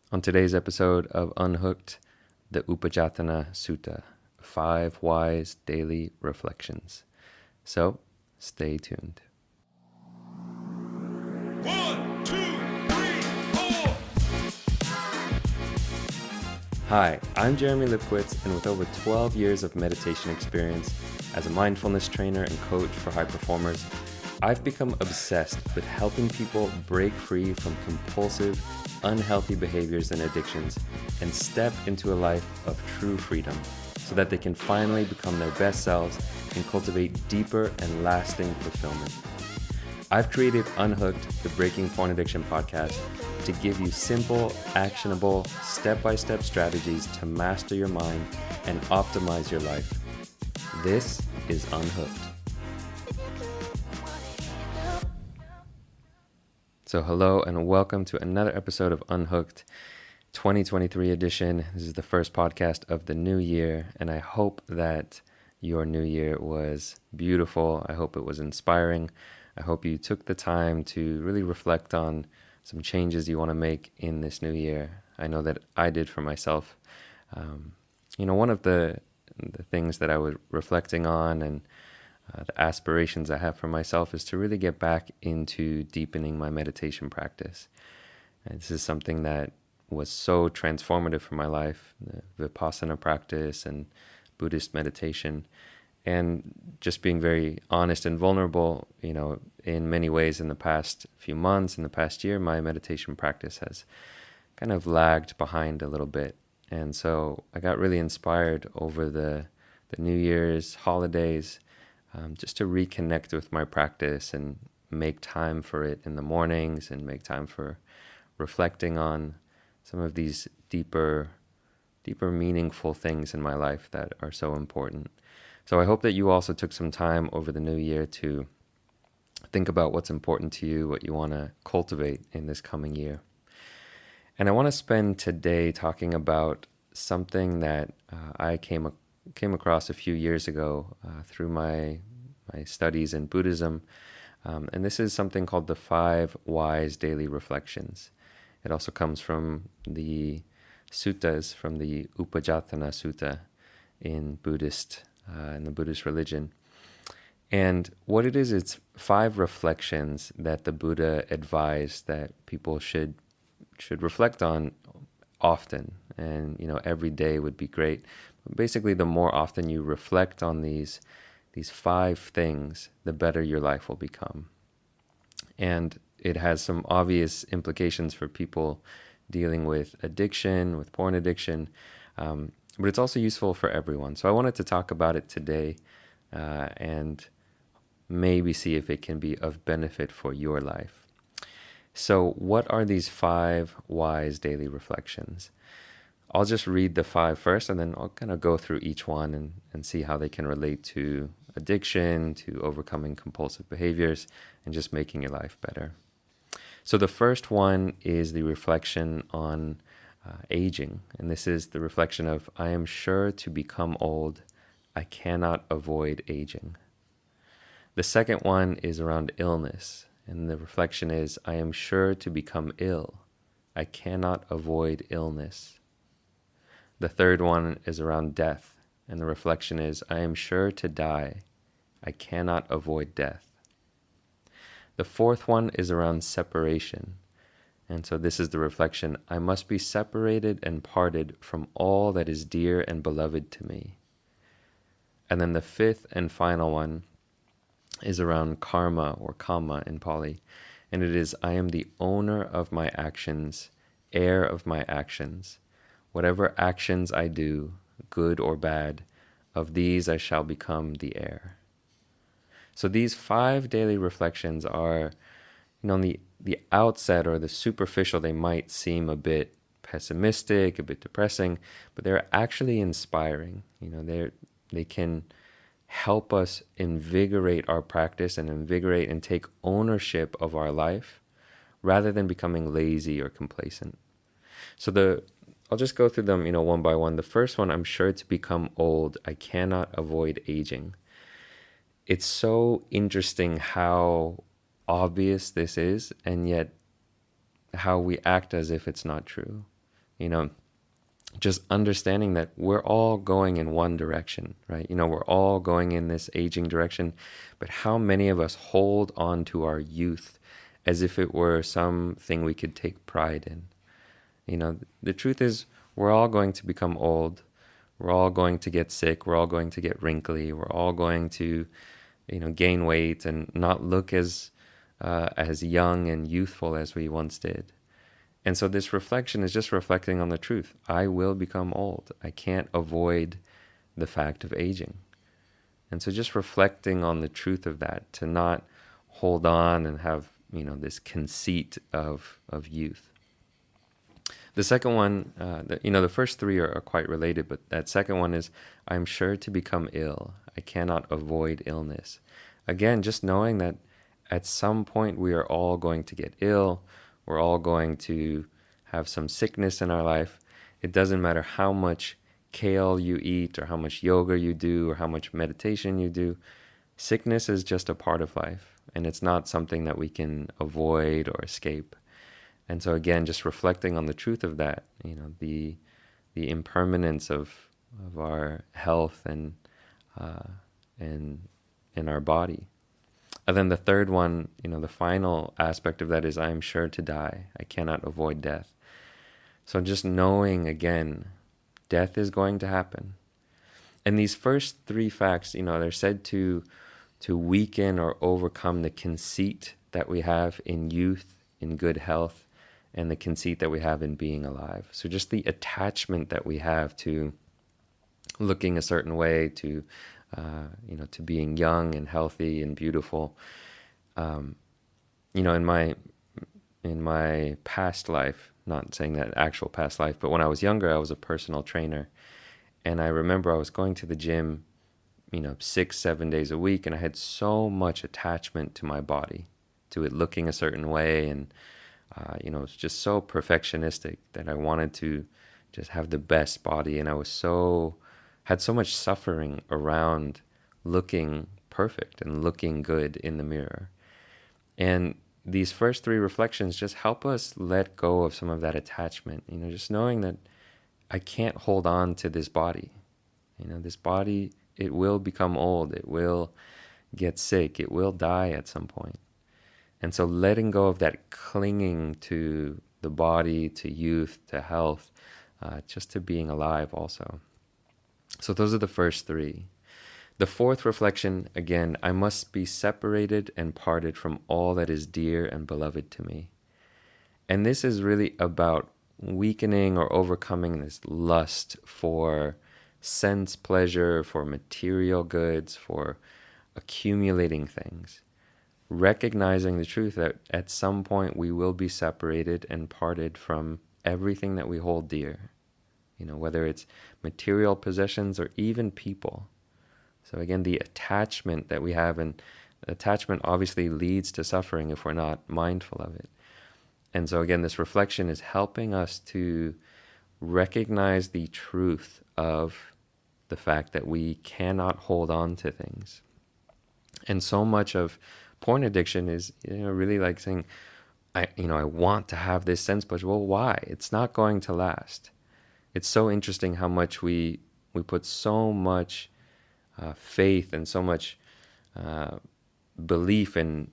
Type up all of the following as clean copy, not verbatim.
On today's episode of Unhooked, the Upajjhatthana Sutta, 5 wise daily reflections. So, stay tuned. 1, 2, 3, 4. Hi, I'm Jeremy Lipkowitz, and with over 12 years of meditation experience as a mindfulness trainer and coach for high performers, I've become obsessed with helping people break free from compulsive, unhealthy behaviors and addictions and step into a life of true freedom so that they can finally become their best selves and cultivate deeper and lasting fulfillment. I've created Unhooked, the Breaking Porn Addiction podcast, to give you simple, actionable, step-by-step strategies to master your mind and optimize your life. This is Unhooked. So hello and welcome to another episode of Unhooked, 2023 edition. This is the first podcast of the new year, and I hope that your new year was beautiful. I hope it was inspiring. I hope you took the time to really reflect on some changes you want to make in this new year. I know that I did for myself. One of the things that I was reflecting on and the aspirations I have for myself is to really get back into deepening my meditation practice. And this is something that was so transformative for my life, the Vipassana practice and Buddhist meditation. And just being very honest and vulnerable, in many ways in the past few months, in the past year, my meditation practice has kind of lagged behind a little bit. And so I got really inspired over the New Year's holidays just to reconnect with my practice and make time for it in the mornings and make time for reflecting on some of these deeper meaningful things in my life that are so important. So I hope that you also took some time over the new year to think about what's important to you, what you want to cultivate in this coming year. And I want to spend today talking about something that I came across a few years ago through my studies in Buddhism. And this is something called the 5 wise daily reflections. It also comes from the suttas, from the Upajjhatthana Sutta in the Buddhist religion. And what it is, it's 5 reflections that the Buddha advised that people should reflect on often. And, every day would be great. But basically, the more often you reflect on these 5 things, the better your life will become. And it has some obvious implications for people dealing with addiction, with porn addiction, but it's also useful for everyone. So I wanted to talk about it today and maybe see if it can be of benefit for your life. So what are these 5 wise daily reflections? I'll just read the 5 first, and then I'll kind of go through each one and see how they can relate to addiction, to overcoming compulsive behaviors, and just making your life better. So the first one is the reflection on aging. And this is the reflection of, I am sure to become old. I cannot avoid aging. The second one is around illness. And the reflection is, I am sure to become ill. I cannot avoid illness. The third one is around death. And the reflection is, I am sure to die. I cannot avoid death. The fourth one is around separation. And so this is the reflection, I must be separated and parted from all that is dear and beloved to me. And then the fifth and final one is around karma or kamma in Pali. And it is, I am the owner of my actions, heir of my actions. Whatever actions I do, good or bad, of these I shall become the heir. So these 5 daily reflections are, on the outset or the superficial, they might seem a bit pessimistic, a bit depressing, but they're actually inspiring. They can help us invigorate our practice and invigorate and take ownership of our life rather than becoming lazy or complacent. So I'll just go through them, one by one. The first one, I'm sure to become old. I cannot avoid aging. It's so interesting how obvious this is, and yet how we act as if it's not true. You know, just understanding that we're all going in one direction, right? We're all going in this aging direction, but how many of us hold on to our youth as if it were something we could take pride in? The truth is, we're all going to become old. We're all going to get sick. We're all going to get wrinkly. We're all going to, gain weight and not look as young and youthful as we once did. And so this reflection is just reflecting on the truth. I will become old. I can't avoid the fact of aging. And so just reflecting on the truth of that, to not hold on and have, this conceit of youth. The second one, the first three are quite related, but that second one is, I'm sure to become ill. I cannot avoid illness. Again, just knowing that at some point we are all going to get ill. We're all going to have some sickness in our life. It doesn't matter how much kale you eat or how much yoga you do or how much meditation you do. Sickness is just a part of life, and it's not something that we can avoid or escape. And so again, just reflecting on the truth of that, the impermanence of our health and in our body. And then the third one, the final aspect of that is, I am sure to die. I cannot avoid death. So just knowing, again, death is going to happen. And these first three facts, they're said to weaken or overcome the conceit that we have in youth, in good health, and the conceit that we have in being alive. So just the attachment that we have to looking a certain way, to being young and healthy and beautiful. In my past life, not saying that actual past life, but when I was younger, I was a personal trainer. And I remember I was going to the gym, 6-7 days a week, and I had so much attachment to my body, to it looking a certain way. And, it was just so perfectionistic that I wanted to just have the best body. And I had so much suffering around looking perfect and looking good in the mirror. And these first three reflections just help us let go of some of that attachment, just knowing that I can't hold on to this body. This body, it will become old. It will get sick. It will die at some point. And so letting go of that clinging to the body, to youth, to health, just to being alive also. So those are the first three. The fourth reflection, again, I must be separated and parted from all that is dear and beloved to me. And this is really about weakening or overcoming this lust for sense pleasure, for material goods, for accumulating things. Recognizing the truth that at some point we will be separated and parted from everything that we hold dear. Whether it's material possessions or even people. So again, the attachment that we have, and attachment obviously leads to suffering if we're not mindful of it. And so again, this reflection is helping us to recognize the truth of the fact that we cannot hold on to things. And so much of porn addiction is, really like saying, I want to have this sense pleasure. Well, why? It's not going to last. It's so interesting how much we put so much faith and so much belief in,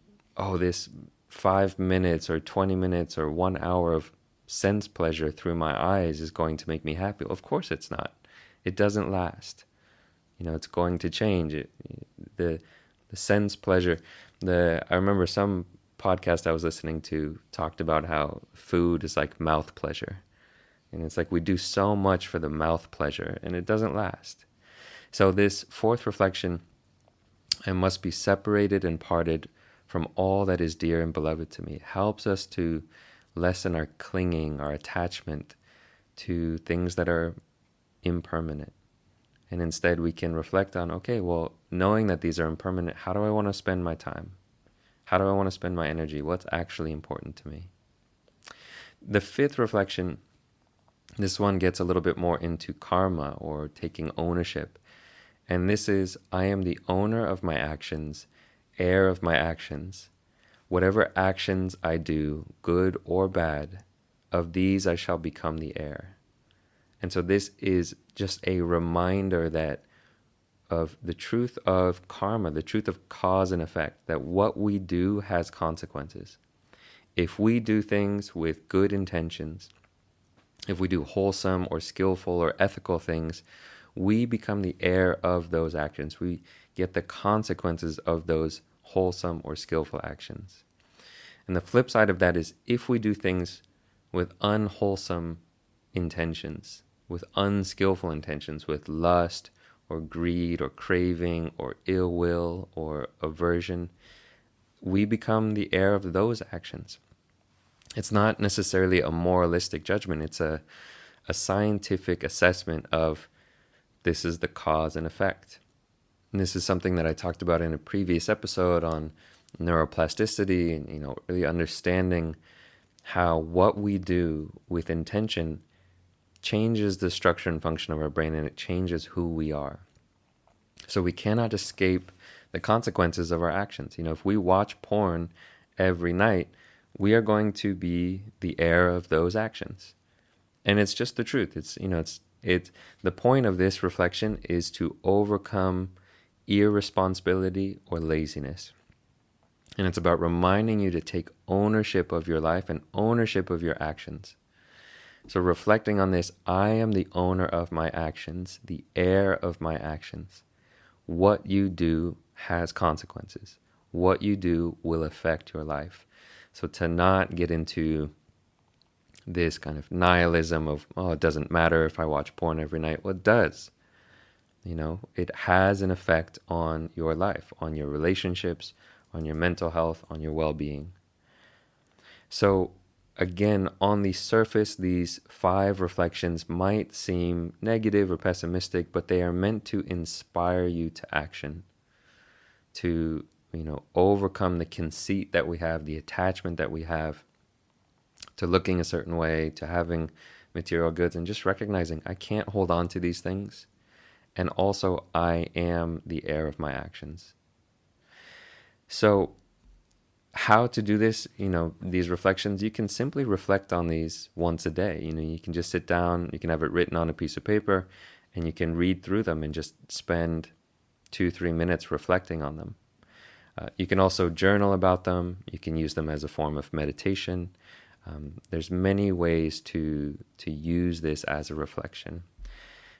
this 5 minutes or 20 minutes or 1 hour of sense pleasure through my eyes is going to make me happy. Of course it's not. It doesn't last. It's going to change. The sense pleasure. I remember some podcast I was listening to talked about how food is like mouth pleasure. And it's like we do so much for the mouth pleasure, and it doesn't last. So this fourth reflection, I must be separated and parted from all that is dear and beloved to me, helps us to lessen our clinging, our attachment to things that are impermanent. And instead we can reflect on, okay, well, knowing that these are impermanent, how do I want to spend my time? How do I want to spend my energy? What's actually important to me? The fifth reflection, this one gets a little bit more into karma or taking ownership. And this is, I am the owner of my actions, heir of my actions. Whatever actions I do, good or bad, of these I shall become the heir. And so this is just a reminder that of the truth of karma, the truth of cause and effect, that what we do has consequences. If we do things with good intentions, if we do wholesome or skillful or ethical things, we become the heir of those actions. We get the consequences of those wholesome or skillful actions. And the flip side of that is if we do things with unwholesome intentions, with unskillful intentions, with lust or greed or craving or ill will or aversion, we become the heir of those actions. It's not necessarily a moralistic judgment. It's a scientific assessment of this is the cause and effect. And this is something that I talked about in a previous episode on neuroplasticity and, really understanding how what we do with intention changes the structure and function of our brain, and it changes who we are. So we cannot escape the consequences of our actions. If we watch porn every night, we are going to be the heir of those actions. And it's just the truth. It's the point of this reflection is to overcome irresponsibility or laziness. And it's about reminding you to take ownership of your life and ownership of your actions. So reflecting on this, I am the owner of my actions, the heir of my actions. What you do has consequences. What you do will affect your life. So to not get into this kind of nihilism of, it doesn't matter if I watch porn every night. Well, it does. It has an effect on your life, on your relationships, on your mental health, on your well-being. So again, on the surface, these 5 reflections might seem negative or pessimistic, but they are meant to inspire you to action, to, overcome the conceit that we have, the attachment that we have to looking a certain way, to having material goods, and just recognizing I can't hold on to these things. And also, I am the heir of my actions. So how to do this, these reflections, you can simply reflect on these once a day. You can just sit down, you can have it written on a piece of paper, and you can read through them and just spend 2-3 minutes reflecting on them. You can also journal about them. You can use them as a form of meditation. There's many ways to use this as a reflection.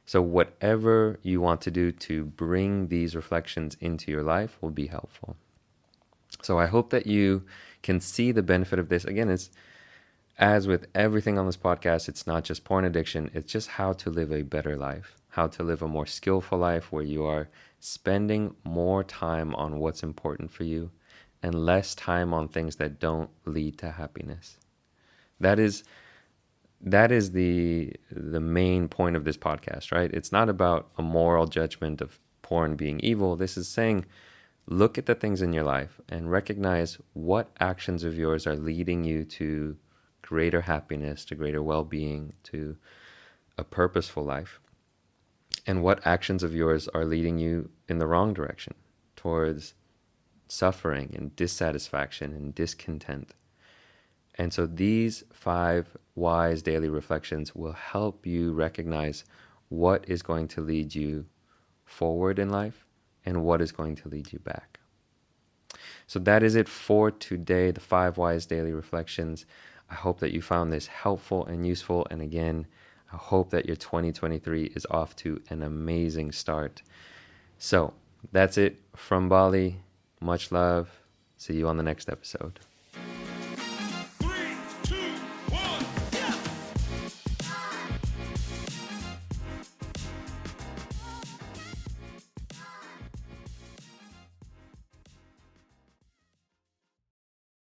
So whatever you want to do to bring these reflections into your life will be helpful. So I hope that you can see the benefit of this. Again, it's as with everything on this podcast, it's not just porn addiction. It's just how to live a better life, how to live a more skillful life where you are spending more time on what's important for you and less time on things that don't lead to happiness. That is the main point of this podcast, right? It's not about a moral judgment of porn being evil. This is saying, look at the things in your life and recognize what actions of yours are leading you to greater happiness, to greater well-being, to a purposeful life. And what actions of yours are leading you in the wrong direction, towards suffering and dissatisfaction and discontent. And so these 5 wise daily reflections will help you recognize what is going to lead you forward in life and what is going to lead you back. So that is it for today, the 5 wise daily reflections. I hope that you found this helpful and useful. And again, I hope that your 2023 is off to an amazing start. So that's it from Bali. Much love. See you on the next episode.